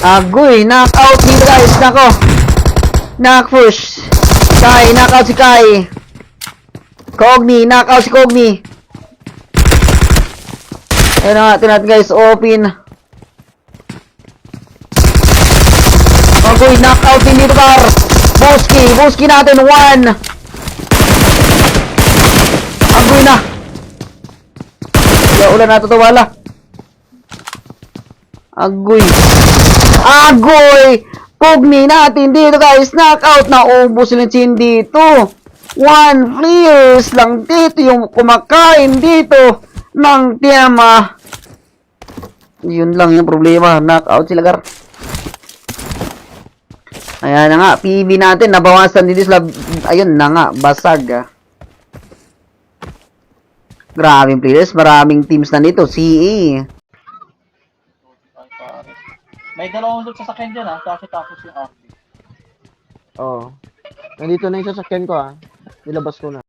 Agoy, knockout dito guys. Nako. Knock push. Kai, knockout si Kai. Kogni, knockout si Kogni. Ayun na natin guys, open. Agoy, knockout din dito kar. Boski natin, 1. Agoy na. Wala na to wala. Agoy. Kogni natin dito guys, knockout na ubos yung chin dito. 1 players lang dito yung kumakain dito ng tiyama. Yun lang yung problema, knockout sila gar. Ayan na nga, PB natin, nabawasan dito sila. Ayun na nga, basag. Grabing players, maraming teams na nito, CE. May dalawang sasakyan dyan kasi tapos yung RP. Oo. Nandito na yung sasakyan ko Nilabas ko na.